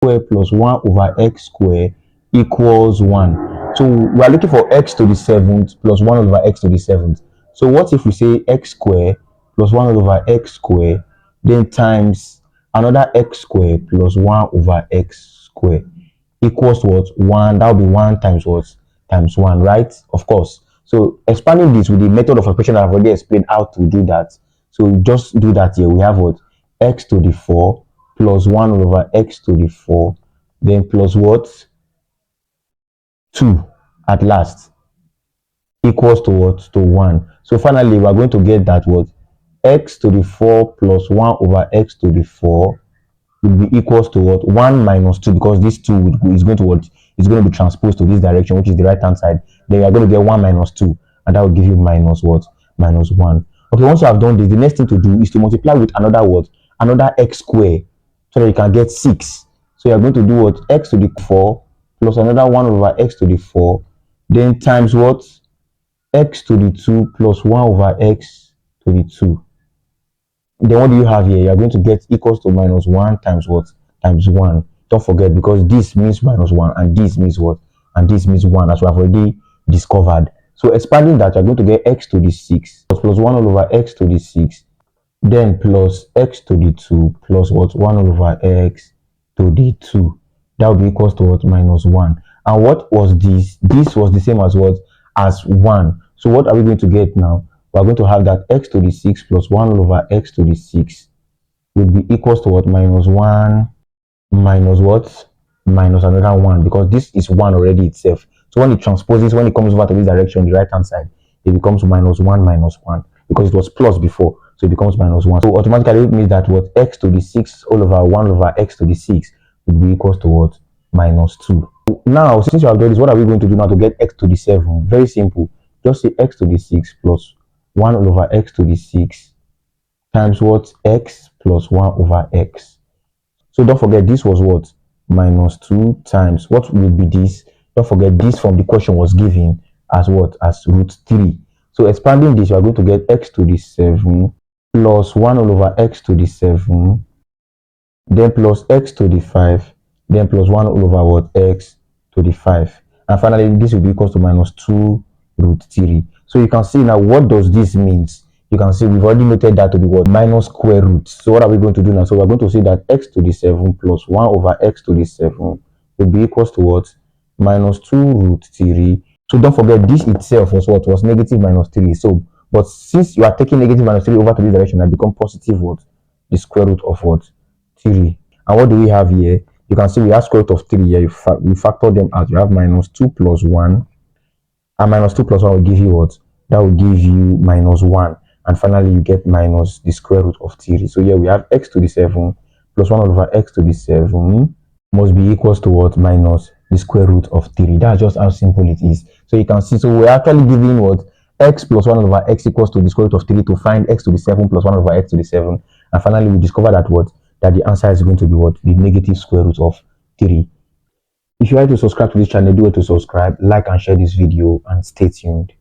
square plus 1 over x square equals 1. So we are looking for x to the 7th plus 1 over x to the 7th. So what if we say x square plus 1 over x square, then times another x square plus 1 over x square equals what? 1. That will be 1 times what? Times 1, right? Of course. So expanding this with the method of operation that I've already explained how to do that. So just do that here. We have what? X to the 4 plus 1 over x to the 4, then plus what? 2 at last equals to what? To 1. So finally, we are going to get that what? X to the 4 plus 1 over x to the 4 will be equals to what? 1 minus 2, because this 2 is going to what? It's going to be transposed to this direction, which is the right hand side. Then you are going to get 1 minus 2, and that will give you minus what? Minus 1. Okay, once you have done this, the next thing to do is to multiply with another what? Another x square, so that you can get 6. So you are going to do what? X to the 4 plus another 1 over x to the 4, then times what? X to the 2 plus 1 over x to the 2. Then what do you have here? You are going to get equals to minus 1 times what? Times 1. Don't forget, because this means minus 1 and this means what? And this means 1, as we have already discovered. So expanding that, you're going to get x to the 6 plus 1 over x to the 6, then plus x to the 2 plus what? 1 over x to the 2. That will be equals to what? Minus 1. And what was this? This was the same as what? As 1. So what are we going to get now? We are going to have that x to the 6 plus 1 over x to the 6 will be equals to what? Minus 1 minus what? Minus another 1, because this is 1 already itself. So when it transposes, when it comes over to this direction, the right hand side, it becomes minus 1 minus 1, because it was plus before, so it becomes minus 1. So automatically it means that what? X to the 6 all over 1 over x to the 6 will be equals to what? Minus 2. Now, since you have done this, what are we going to do now to get x to the 7? Very simple. Just say x to the 6 plus 1 over x to the 6 times what? X plus 1 over x. So don't forget, this was what? Minus 2 times what will be this? Don't forget, this from the question was given as what? As root 3. So expanding this, you are going to get x to the 7 plus 1 over x to the 7, then plus x to the 5, then plus 1 over what? X to the 5. And finally, this will be equal to minus 2 root 3. So you can see now, what does this means? You can see we've already noted that to be what? Minus square root. So what are we going to do now? So we're going to say that x to the 7 plus 1 over x to the 7 will be equals to what? Minus 2 root 3. So don't forget, this itself was what? Was negative minus 3. So, but since you are taking negative minus 3 over to this direction, that become positive what? The square root of what? 3. And what do we have here? You can see we have square root of 3 here. We factor them out. You have minus 2 plus 1. And minus 2 plus 1 will give you what? That will give you minus 1. And finally, you get minus the square root of 3. So here we have x to the 7 plus 1 over x to the 7 must be equals to what? Minus the square root of 3. That's just how simple it is. So you can see, so we're actually giving what? X plus 1 over x equals to the square root of 3 to find x to the 7 plus 1 over x to the 7. And finally, we discover that what? That the answer is going to be what? The negative square root of 3. If you like to subscribe to this channel, do it to subscribe, like and share this video, and stay tuned.